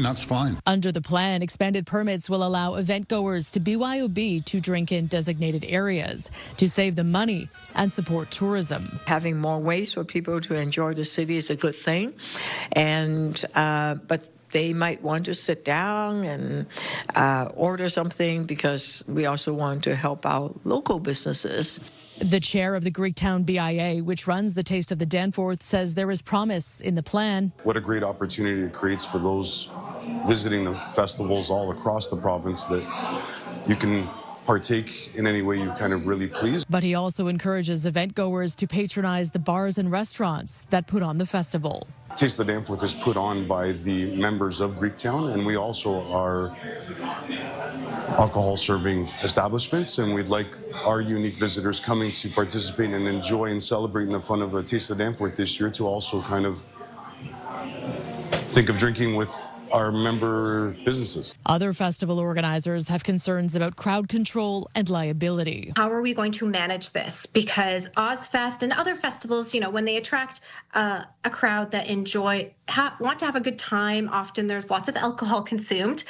fine, that's fine. Under the plan, expanded permits will allow event goers to BYOB to drink in designated areas to save them money and support tourism. Having more ways for people to enjoy the city is a good thing, and but they might want to sit down and order something because we also want to help our local businesses. The chair of the Greektown BIA, which runs the Taste of the Danforth, says there is promise in the plan. What a great opportunity it creates for those visiting the festivals all across the province that you can partake in any way you kind of really please. But he also encourages event goers to patronize the bars and restaurants that put on the festival. Taste of the Danforth is put on by the members of Greektown, and we also are alcohol serving establishments, and we'd like our unique visitors coming to participate and enjoy and celebrate in the fun of a Taste of the Danforth this year to also kind of think of drinking with our member businesses. Other festival organizers have concerns about crowd control and liability. How are we going to manage this? Because Ozfest and other festivals, when they attract a crowd that want to have a good time, often there's lots of alcohol consumed.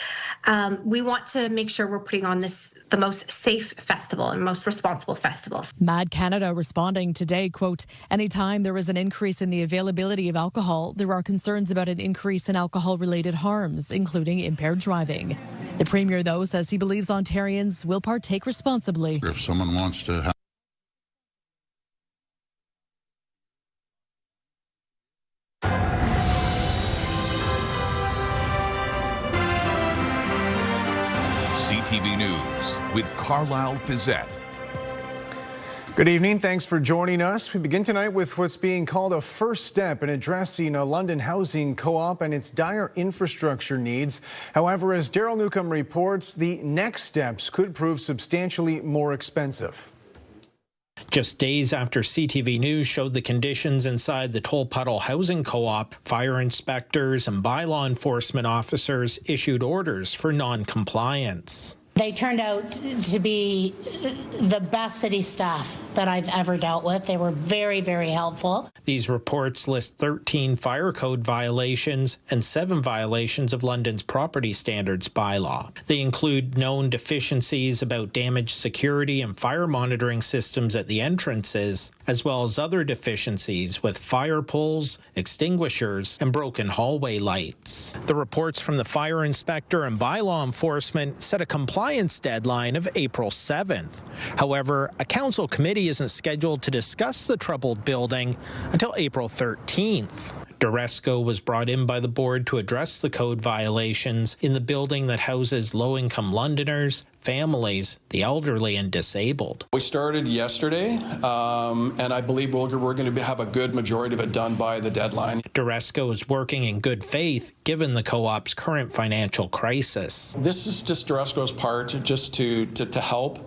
We want to make sure we're putting on the most safe festival and most responsible festival. Mad Canada responding today, quote, anytime there is an increase in the availability of alcohol, there are concerns about an increase in alcohol-related harms, including impaired driving. The Premier, though, says he believes Ontarians will partake responsibly. If someone wants to have CTV News with Carlyle Fiset. Good evening. Thanks for joining us. We begin tonight with what's being called a first step in addressing a London housing co-op and its dire infrastructure needs. However, as Daryl Newcomb reports, the next steps could prove substantially more expensive. Just days after CTV News showed the conditions inside the Tolpuddle housing co-op, fire inspectors and bylaw enforcement officers issued orders for non-compliance. They turned out to be the best city staff that I've ever dealt with. They were very, very helpful. These reports list 13 fire code violations and 7 violations of London's property standards bylaw. They include known deficiencies about damaged security and fire monitoring systems at the entrances, as well as other deficiencies with fire poles, extinguishers, and broken hallway lights. The reports from the fire inspector and bylaw enforcement set a compliance deadline of April 7th. However, a council committee isn't scheduled to discuss the troubled building until April 13th. Duresco was brought in by the board to address the code violations in the building that houses low-income Londoners, families, the elderly, and disabled. We started yesterday, and I believe we're going to have a good majority of it done by the deadline. Duresco is working in good faith given the co-op's current financial crisis. This is just Duresco's part just to help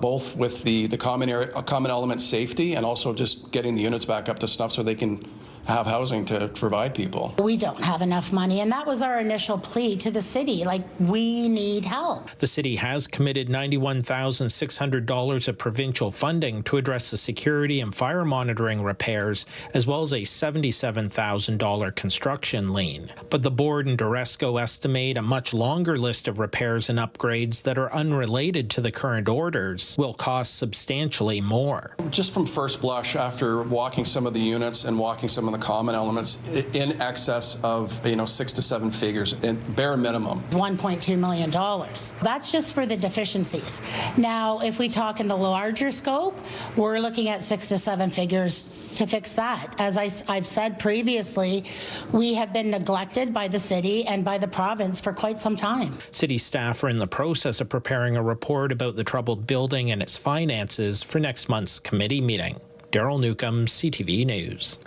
both with the common element safety and also just getting the units back up to snuff so they can have housing to provide people. We don't have enough money, and that was our initial plea to the city. We need help. The city has committed $91,600 of provincial funding to address the security and fire monitoring repairs, as well as a $77,000 construction lien. But the board and Duresco estimate a much longer list of repairs and upgrades that are unrelated to the current orders will cost substantially more. Just from first blush, after walking some of the units and walking some of the common elements, in excess of 6 to 7 figures, bare minimum. $1.2 million. That's just for the deficiencies. Now, if we talk in the larger scope, we're looking at 6 to 7 figures to fix that. As I've said previously, we have been neglected by the city and by the province for quite some time. City staff are in the process of preparing a report about the troubled building and its finances for next month's committee meeting. Daryl Newcomb, CTV News.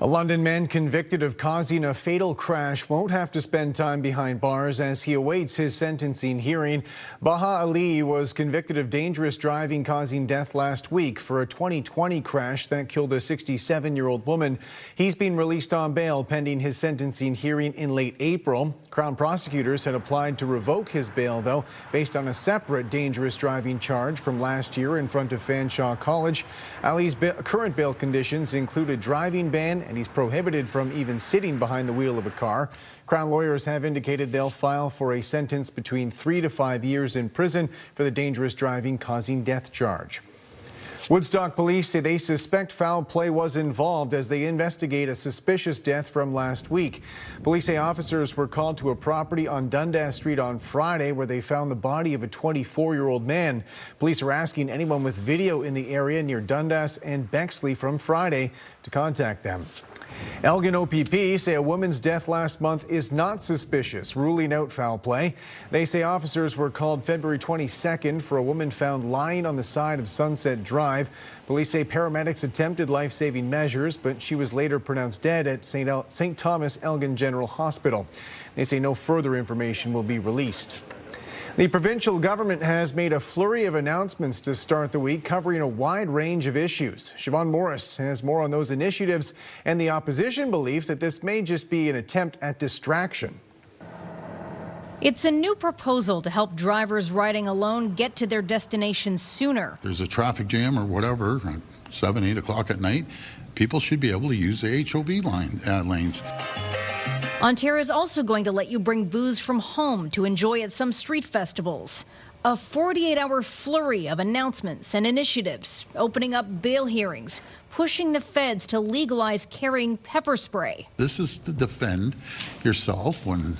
A London man convicted of causing a fatal crash won't have to spend time behind bars as he awaits his sentencing hearing. Baha Ali was convicted of dangerous driving causing death last week for a 2020 crash that killed a 67-year-old woman. He's been released on bail pending his sentencing hearing in late April. Crown prosecutors had applied to revoke his bail, though, based on a separate dangerous driving charge from last year in front of Fanshawe College. Ali's current bail conditions include a driving ban and he's prohibited from even sitting behind the wheel of a car. Crown lawyers have indicated they'll file for a sentence between 3 to 5 years in prison for the dangerous driving causing death charge. Woodstock police say they suspect foul play was involved as they investigate a suspicious death from last week. Police say officers were called to a property on Dundas Street on Friday where they found the body of a 24-year-old man. Police are asking anyone with video in the area near Dundas and Bexley from Friday to contact them. Elgin OPP say a woman's death last month is not suspicious, ruling out foul play. They say officers were called February 22nd for a woman found lying on the side of Sunset Drive. Police say paramedics attempted life-saving measures, but she was later pronounced dead at St. Thomas Elgin General Hospital. They say no further information will be released. The provincial government has made a flurry of announcements to start the week, covering a wide range of issues. Siobhan Morris has more on those initiatives and the opposition belief that this may just be an attempt at distraction. It's a new proposal to help drivers riding alone get to their destinations sooner. There's a traffic jam or whatever, 7, 8 o'clock at night, people should be able to use the HOV lanes. Ontario is also going to let you bring booze from home to enjoy at some street festivals. A 48-hour flurry of announcements and initiatives, opening up bail hearings, pushing the feds to legalize carrying pepper spray. This is to defend yourself when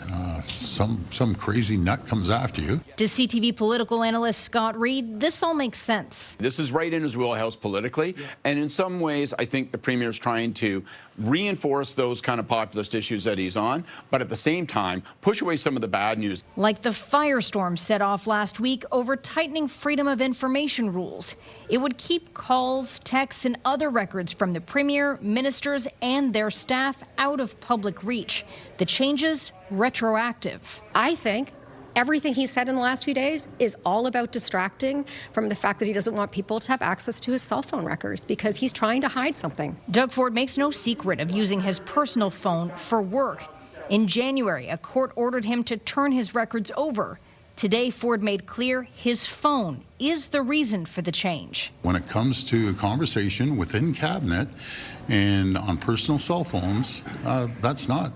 some crazy nut comes after you. To CTV political analyst Scott Reid, this all makes sense. This is right in his wheelhouse politically, and in some ways I think the Premier is trying to reinforce those kind of populist issues that he's on, but at the same time push away some of the bad news. Like the firestorm set off last week over tightening freedom of information rules. It would keep calls, texts, and other records from the Premier, ministers, and their staff out of public reach. The changes retroactive. I think everything he said in the last few days is all about distracting from the fact that he doesn't want people to have access to his cell phone records because he's trying to hide something. Doug Ford makes no secret of using his personal phone for work. In January, a court ordered him to turn his records over. Today, Ford made clear his phone is the reason for the change. When it comes to a conversation within cabinet and on personal cell phones, that's not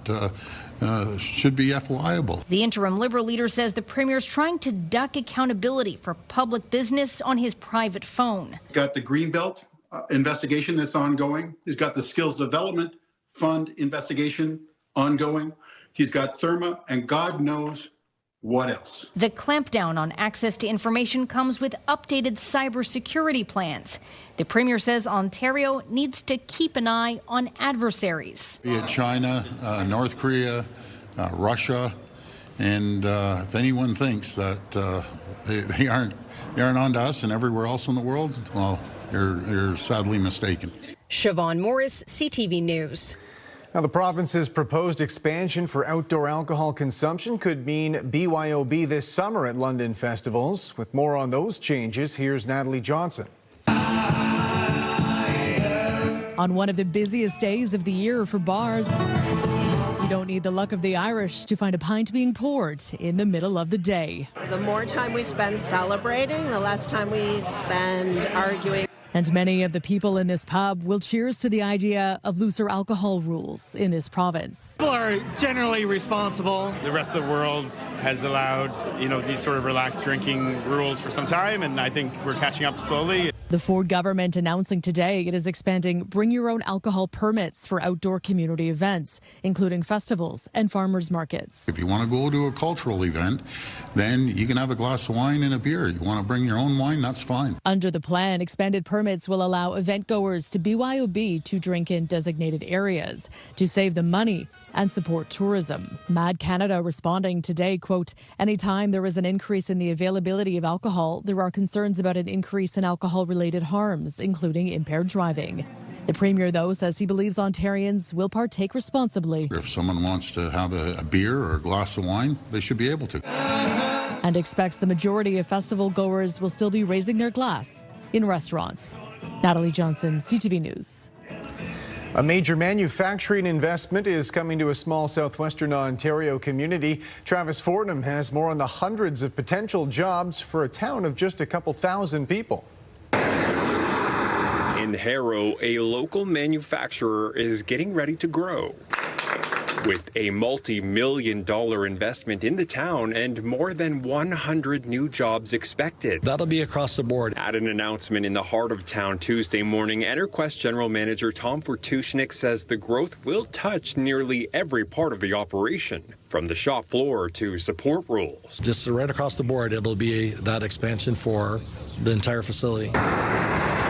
should be FYable. The interim Liberal leader says the Premier's trying to duck accountability for public business on his private phone. He's got the Greenbelt investigation that's ongoing. He's got the Skills Development Fund investigation ongoing. He's got Therma and God knows what else. The clampdown on access to information comes with updated cybersecurity plans. The Premier says Ontario needs to keep an eye on adversaries. Be it China, North Korea, Russia, and if anyone thinks that they aren't on to us and everywhere else in the world, well, you're sadly mistaken. Siobhan Morris, CTV News. Now, the province's proposed expansion for outdoor alcohol consumption could mean BYOB this summer at London festivals. With more on those changes, here's Natalie Johnson. On one of the busiest days of the year for bars, you don't need the luck of the Irish to find a pint being poured in the middle of the day. The more time we spend celebrating, the less time we spend arguing. And many of the people in this pub will cheers to the idea of looser alcohol rules in this province. People are generally responsible. The rest of the world has allowed, these sort of relaxed drinking rules for some time, and I think we're catching up slowly. The Ford government announcing today it is expanding bring your own alcohol permits for outdoor community events, including festivals and farmers markets. If you want to go to a cultural event, then you can have a glass of wine and a beer. You want to bring your own wine, that's fine. Under the plan, expanded permits will allow event goers to BYOB to drink in designated areas to save them money and support tourism. Mad Canada responding today, quote, anytime there is an increase in the availability of alcohol, there are concerns about an increase in alcohol-related harms, including impaired driving. The Premier, though, says he believes Ontarians will partake responsibly. If someone wants to have a beer or a glass of wine, they should be able to. And expects the majority of festival goers will still be raising their glass in restaurants. Natalie Johnson, CTV News. A major manufacturing investment is coming to a small southwestern Ontario community. Travis Fortnum has more on the hundreds of potential jobs for a town of just a couple thousand people. In Harrow, a local manufacturer is getting ready to grow. With a multi-million-dollar investment in the town and more than 100 new jobs expected. That'll be across the board. At an announcement in the heart of town Tuesday morning, Enterquest General Manager Tom Fortushnik says the growth will touch nearly every part of the operation, from the shop floor to support roles. Just right across the board, it'll be that expansion for the entire facility.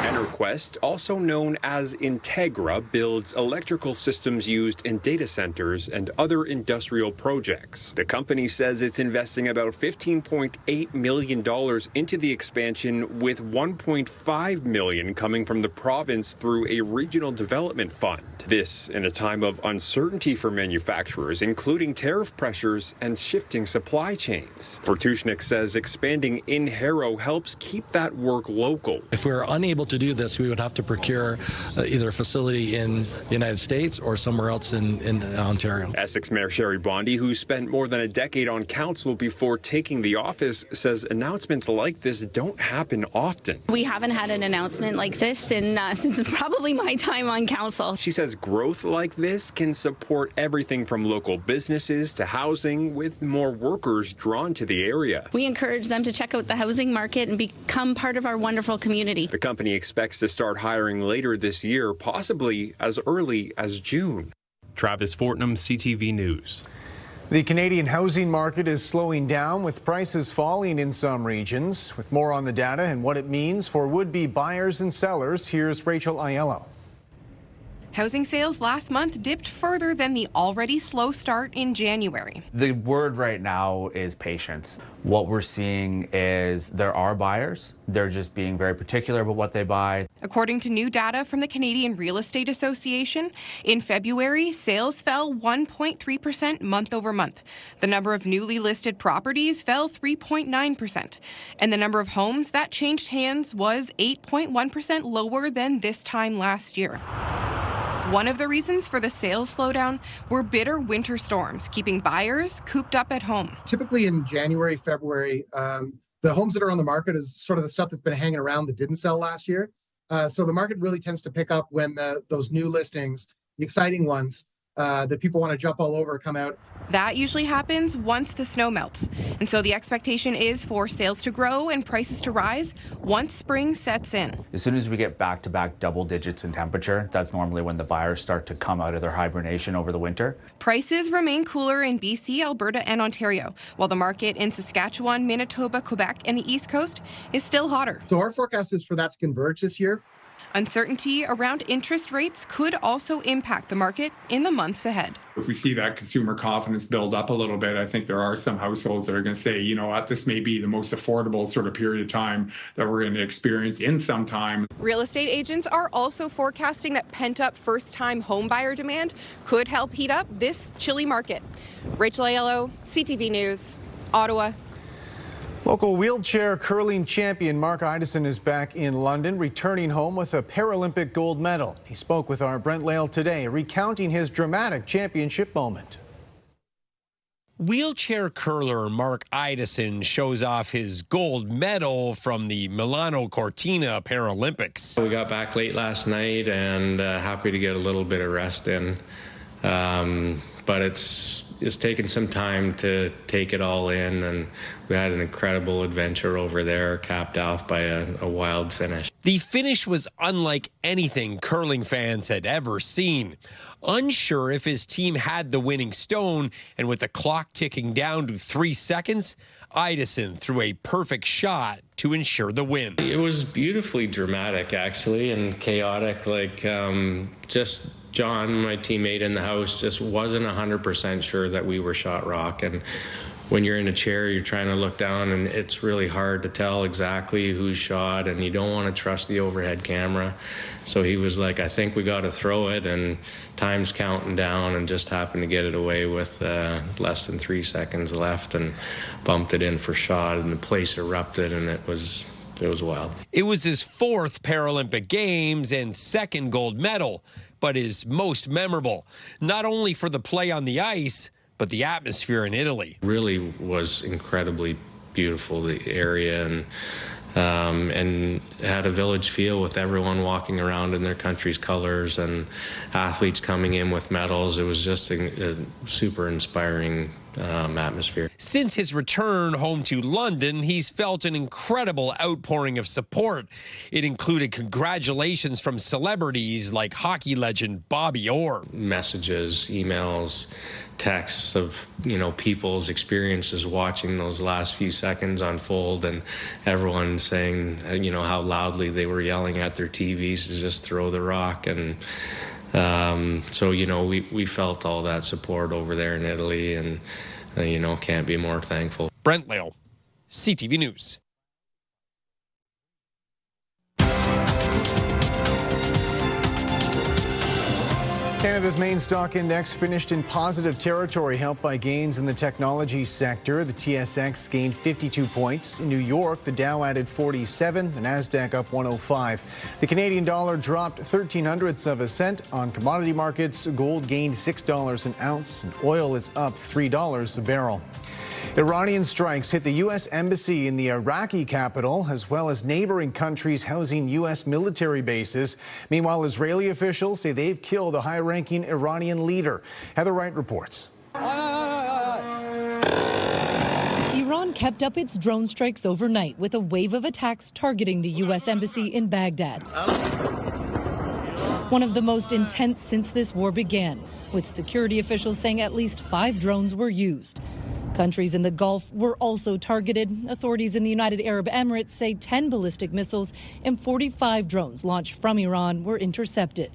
Enterquest, also known as Integra, builds electrical systems used in data centers and other industrial projects. The company says it's investing about $15.8 million into the expansion, with $1.5 million coming from the province through a regional development fund. This in a time of uncertainty for manufacturers, including tariff pressures and shifting supply chains. Fortushnik says expanding in Harrow helps keep that work local. If we were unable to do this, we would have to procure either a facility in the United States or somewhere else in Ontario. Essex Mayor Sherry Bondi, who spent more than a decade on council before taking the office, says announcements like this don't happen often. We haven't had an announcement like this since probably my time on council. She says growth like this can support everything from local businesses to housing, with more workers drawn to the area. We encourage them to check out the housing market and become part of our wonderful community. The company expects to start hiring later this year, possibly as early as June. Travis Fortnum, CTV News. The Canadian housing market is slowing down, with prices falling in some regions. With more on the data and what it means for would-be buyers and sellers, here's Rachel Aiello. Housing sales last month dipped further than the already slow start in January. The word right now is patience. What we're seeing is there are buyers. They're just being very particular about what they buy. According to new data from the Canadian Real Estate Association, in February, sales fell 1.3% month over month. The number of newly listed properties fell 3.9%. And the number of homes that changed hands was 8.1% lower than this time last year. One of the reasons for the sales slowdown were bitter winter storms, keeping buyers cooped up at home. Typically in January, February, the homes that are on the market is sort of the stuff that's been hanging around that didn't sell last year. So the market really tends to pick up when those new listings, the exciting ones, that people want to jump all over, come out. That usually happens once the snow melts. And so the expectation is for sales to grow and prices to rise once spring sets in. As soon as we get back-to-back double digits in temperature, that's normally when the buyers start to come out of their hibernation over the winter. Prices remain cooler in BC, Alberta, and Ontario, while the market in Saskatchewan, Manitoba, Quebec, and the East Coast is still hotter. So our forecast is for that to converge this year. Uncertainty around interest rates could also impact the market in the months ahead. If we see that consumer confidence build up a little bit, I think there are some households that are going to say, you know what, this may be the most affordable sort of period of time that we're going to experience in some time. Real estate agents are also forecasting that pent-up first-time home buyer demand could help heat up this chilly market. Rachel Aiello, CTV News, Ottawa. Local wheelchair curling champion Mark Idison is back in London, returning home with a Paralympic gold medal. He spoke with our Brent Lail today, recounting his dramatic championship moment. Wheelchair curler Mark Idison shows off his gold medal from the Milano Cortina Paralympics. We got back late last night and happy to get a little bit of rest in, but it's taken some time to take it all in, and we had an incredible adventure over there, capped off by a wild finish. The finish was unlike anything curling fans had ever seen. Unsure if his team had the winning stone, and with the clock ticking down to 3 seconds, Idison threw a perfect shot to ensure the win. It was beautifully dramatic, actually, and chaotic. Just John, my teammate in the house, just wasn't 100% sure that we were shot rock. And when you're in a chair, you're trying to look down, and it's really hard to tell exactly who's shot, and you don't want to trust the overhead camera. So he was like, I think we got to throw it, and time's counting down, and just happened to get it away with less than 3 seconds left and bumped it in for shot, and the place erupted, and it was wild. It was his 4th Paralympic Games and 2nd gold medal, but his most memorable, not only for the play on the ice, but the atmosphere in Italy. Really was incredibly beautiful, the area, and and had a village feel with everyone walking around in their country's colors and athletes coming in with medals. It was just a super inspiring atmosphere. Since his return home to London, he's felt an incredible outpouring of support. It included congratulations from celebrities like hockey legend Bobby Orr. Messages, emails, texts of, people's experiences watching those last few seconds unfold, and everyone saying, how loudly they were yelling at their TVs to just throw the rock. And so, we felt all that support over there in Italy, and, can't be more thankful. Brent Lale, CTV News. Canada's main stock index finished in positive territory, helped by gains in the technology sector. The TSX gained 52 points. In New York, the Dow added 47, the Nasdaq up 105. The Canadian dollar dropped 0.13 on commodity markets. Gold gained $6 an ounce, and oil is up $3 a barrel. Iranian strikes hit the U.S. embassy in the Iraqi capital, as well as neighboring countries housing U.S. military bases. Meanwhile, Israeli officials say they've killed a high-ranking Iranian leader. Heather Wright reports. Iran kept up its drone strikes overnight with a wave of attacks targeting the U.S. embassy in Baghdad. One of the most intense since this war began, with security officials saying at least 5 drones were used. Countries in the Gulf were also targeted. Authorities in the United Arab Emirates say 10 ballistic missiles and 45 drones launched from Iran were intercepted.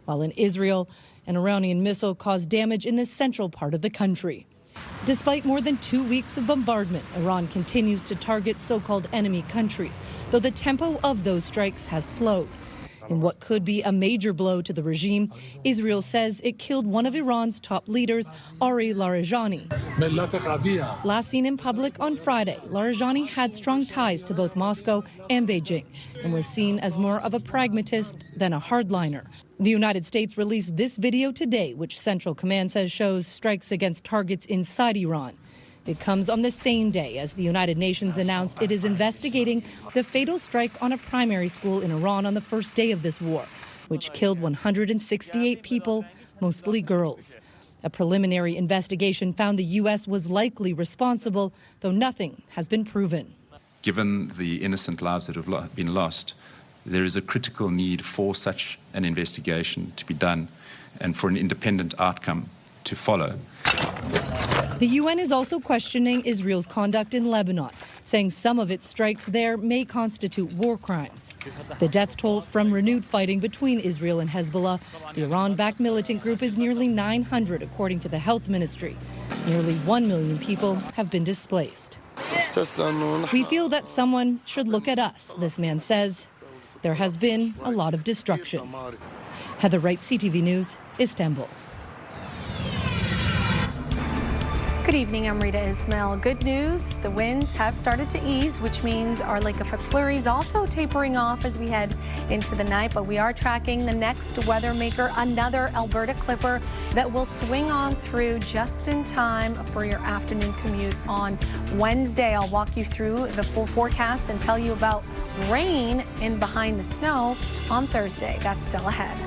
While in Israel, an Iranian missile caused damage in the central part of the country. Despite more than 2 weeks of bombardment, Iran continues to target so-called enemy countries, though the tempo of those strikes has slowed. In what could be a major blow to the regime, Israel says it killed one of Iran's top leaders, Ari Larijani. Last seen in public on Friday, Larijani had strong ties to both Moscow and Beijing and was seen as more of a pragmatist than a hardliner. The United States released this video today, which Central Command says shows strikes against targets inside Iran. It comes on the same day as the United Nations announced it is investigating the fatal strike on a primary school in Iran on the first day of this war, which killed 168 people, mostly girls. A preliminary investigation found the U.S. was likely responsible, though nothing has been proven. Given the innocent lives that have been lost, there is a critical need for such an investigation to be done and for an independent outcome to follow. The UN is also questioning Israel's conduct in Lebanon, saying some of its strikes there may constitute war crimes. The death toll from renewed fighting between Israel and Hezbollah, the Iran-backed militant group, is nearly 900, according to the health ministry. Nearly 1 million people have been displaced. We feel that someone should look at us, this man says. There has been a lot of destruction. Heather Wright, CTV News, Istanbul. Good evening, I'm Rita Ismail. Good news, the winds have started to ease, which means our lake effect flurries also tapering off as we head into the night. But we are tracking the next weather maker, another Alberta clipper that will swing on through just in time for your afternoon commute on Wednesday. I'll walk you through the full forecast and tell you about rain in behind the snow on Thursday. That's still ahead.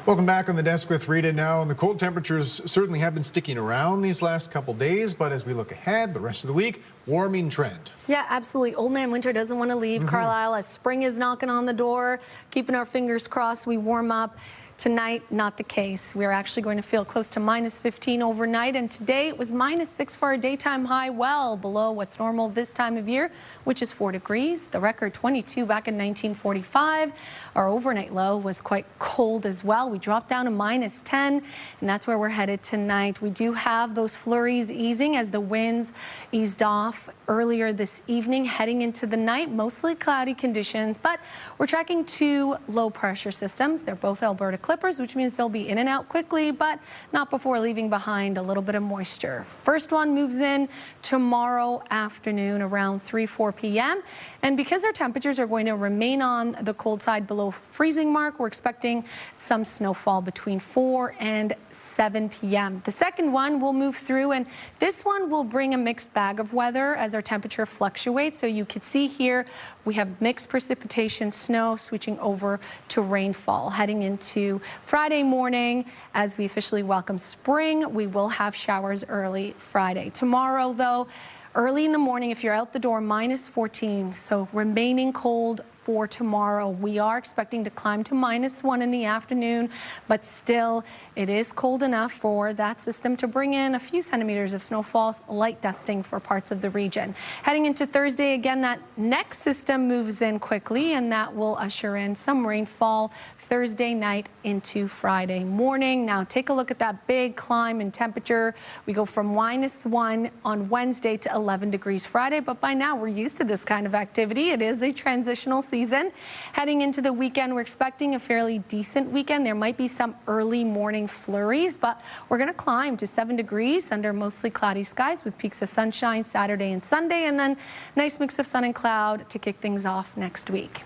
Welcome back on the desk with Rita now. And the cold temperatures certainly have been sticking around these last couple days, but as we look ahead, the rest of the week, warming trend. Yeah, absolutely. Old man winter doesn't want to leave Carlyle as spring is knocking on the door. Keeping our fingers crossed we warm up. Tonight, not the case. We're actually going to feel close to -15 overnight, and today it was -6 for our daytime high, well below what's normal this time of year, which is 4 degrees. The record 22 back in 1945. Our overnight low was quite cold as well. We dropped down to -10, and that's where we're headed tonight. We do have those flurries easing as the winds eased off earlier this evening, heading into the night. Mostly cloudy conditions, but we're tracking 2 low pressure systems. They're both Alberta clippers. clippers, which means they'll be in and out quickly, but not before leaving behind a little bit of moisture. First one moves in tomorrow afternoon around 3-4 p.m. And because our temperatures are going to remain on the cold side below freezing mark, we're expecting some snowfall between 4 and 7 p.m. The second one will move through, and this one will bring a mixed bag of weather as our temperature fluctuates. So you can see here we have mixed precipitation, snow switching over to rainfall. Heading into Friday morning, as we officially welcome spring, we will have showers early Friday. Tomorrow, though, early in the morning, if you're out the door, -14, so remaining cold for tomorrow. We are expecting to climb to -1 in the afternoon, but still it is cold enough for that system to bring in a few centimeters of snowfall, light dusting for parts of the region. Heading into Thursday, again, that next system moves in quickly, and that will usher in some rainfall Thursday night into Friday morning. Now take a look at that big climb in temperature. We go from -1 on Wednesday to 11 degrees Friday, but by now we're used to this kind of activity. It is a transitional season. Heading into the weekend, we're expecting a fairly decent weekend. There might be some early morning flurries, but we're going to climb to 7 degrees under mostly cloudy skies with peaks of sunshine Saturday and Sunday, and then nice mix of sun and cloud to kick things off next week.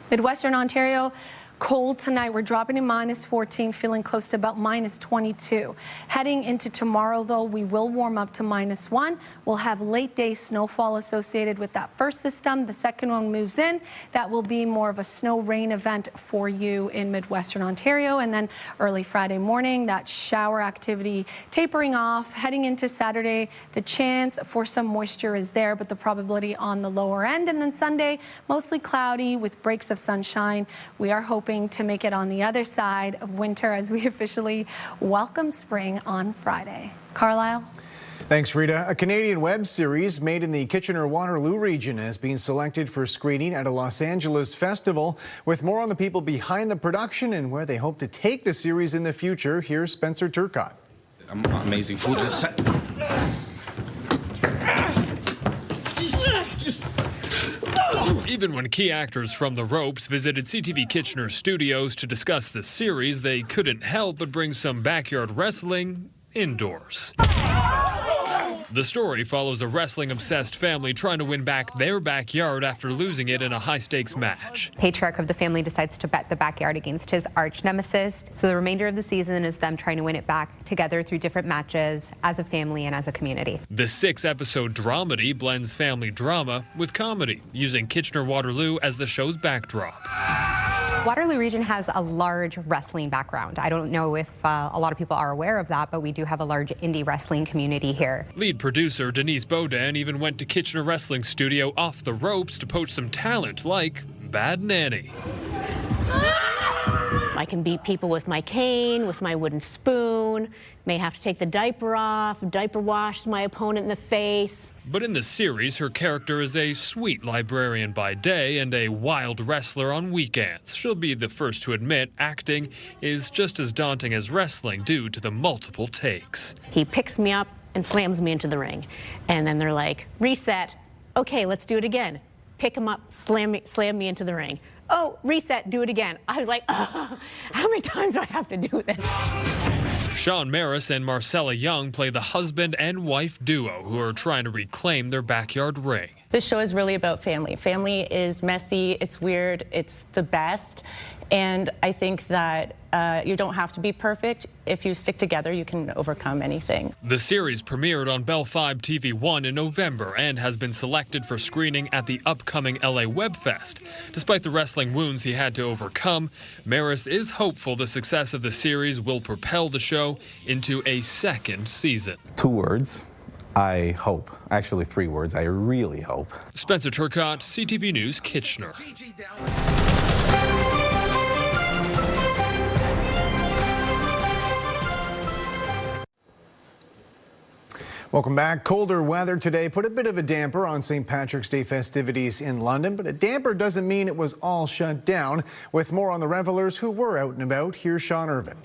Midwestern Ontario, cold tonight. We're dropping to -14, feeling close to about -22. Heading into tomorrow, though, we will warm up to -1. We'll have late day snowfall associated with that first system. The second one moves in. That will be more of a snow rain event for you in Midwestern Ontario. And then early Friday morning, that shower activity tapering off. Heading into Saturday, the chance for some moisture is there, but the probability on the lower end. And then Sunday, mostly cloudy with breaks of sunshine. We are hoping to make it on the other side of winter as we officially welcome spring on Friday. Carlyle. Thanks, Rita. A Canadian web series made in the Kitchener-Waterloo region has been selected for screening at a Los Angeles festival. With more on the people behind the production and where they hope to take the series in the future, here's Spencer Turcotte. Amazing food. Even when key actors from The Ropes visited CTV Kitchener studios to discuss the series, they couldn't help but bring some backyard wrestling indoors. The story follows a wrestling-obsessed family trying to win back their backyard after losing it in a high-stakes match. Patriarch of the family decides to bet the backyard against his arch-nemesis. So the remainder of the season is them trying to win it back together through different matches as a family and as a community. The 6-episode dramedy blends family drama with comedy, using Kitchener-Waterloo as the show's backdrop. Waterloo region has a large wrestling background. I don't know if a lot of people are aware of that, but we do have a large indie wrestling community here. Lead producer Denise Bodan even went to Kitchener Wrestling Studio Off the Ropes to poach some talent like Bad Nanny. I can beat people with my cane, with my wooden spoon, may have to take the diaper off, diaper wash my opponent in the face. But in the series, her character is a sweet librarian by day and a wild wrestler on weekends. She'll be the first to admit acting is just as daunting as wrestling due to the multiple takes. He picks me up and slams me into the ring. And then they're like, reset. Okay, let's do it again. Pick him up, slam me into the ring. Oh, reset, do it again. I was like, how many times do I have to do this? Sean Maris and Marcella Young play the husband and wife duo who are trying to reclaim their backyard ring. This show is really about family. Family is messy, it's weird, it's the best. And I think that you don't have to be perfect. If you stick together, you can overcome anything. The series premiered on Bell 5 TV1 in November and has been selected for screening at the upcoming LA Webfest. Despite the wrestling wounds he had to overcome, Maris is hopeful the success of the series will propel the show into a second season. 2 words. I hope. Actually, 3 words. I really hope. Spencer Turcotte, CTV News, Kitchener. Welcome back. Colder weather today put a bit of a damper on St. Patrick's Day festivities in London, but a damper doesn't mean it was all shut down. With more on the revelers who were out and about, here's Sean Irvin.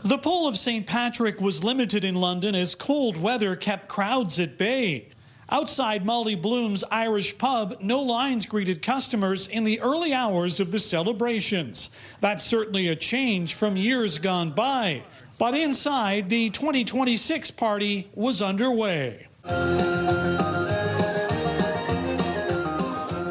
The pull of St. Patrick was limited in London as cold weather kept crowds at bay. Outside Molly Bloom's Irish pub, no lines greeted customers in the early hours of the celebrations. That's certainly a change from years gone by. But inside, the 2026 party was underway.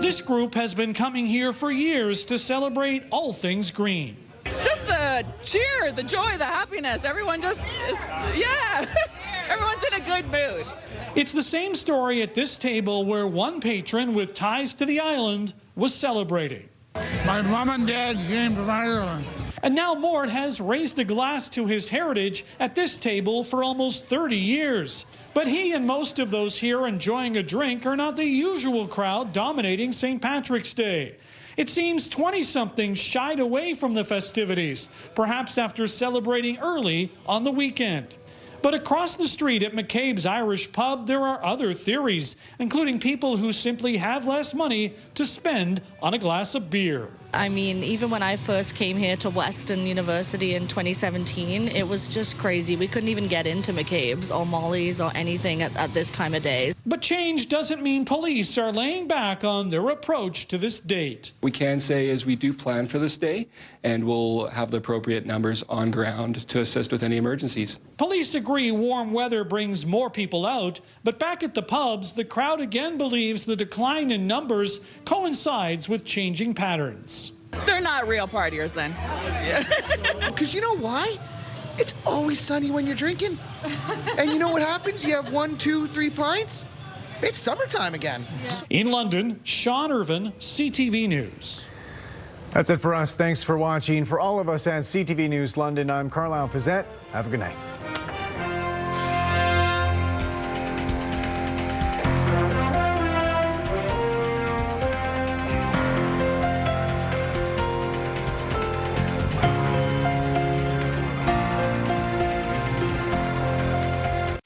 This group has been coming here for years to celebrate all things green. Just the cheer, the joy, the happiness. Everyone just is, yeah. Everyone's in a good mood. It's the same story at this table where one patron with ties to the island was celebrating. My mom and dad came from Ireland. And now Mort has raised a glass to his heritage at this table for almost 30 years. But he and most of those here enjoying a drink are not the usual crowd dominating St. Patrick's Day. It seems 20-somethings shied away from the festivities, perhaps after celebrating early on the weekend. But across the street at McCabe's Irish pub, there are other theories, including people who simply have less money to spend on a glass of beer. I mean, even when I first came here to Western University in 2017, it was just crazy. We couldn't even get into McCabe's or Molly's or anything at this time of day. But change doesn't mean police are laying back on their approach to this date. We can say is we do plan for this day, and we'll have the appropriate numbers on ground to assist with any emergencies. Police agree warm weather brings more people out, but back at the pubs, the crowd again believes the decline in numbers coincides with changing patterns. They're not real partiers then. Because you know why? It's always sunny when you're drinking. And you know what happens? You have 1, 2, 3 pints. It's summertime again. In London, Sean Irvin, CTV News. That's it for us. Thanks for watching. For all of us at CTV News London, I'm Carlyle Fiset. Have a good night.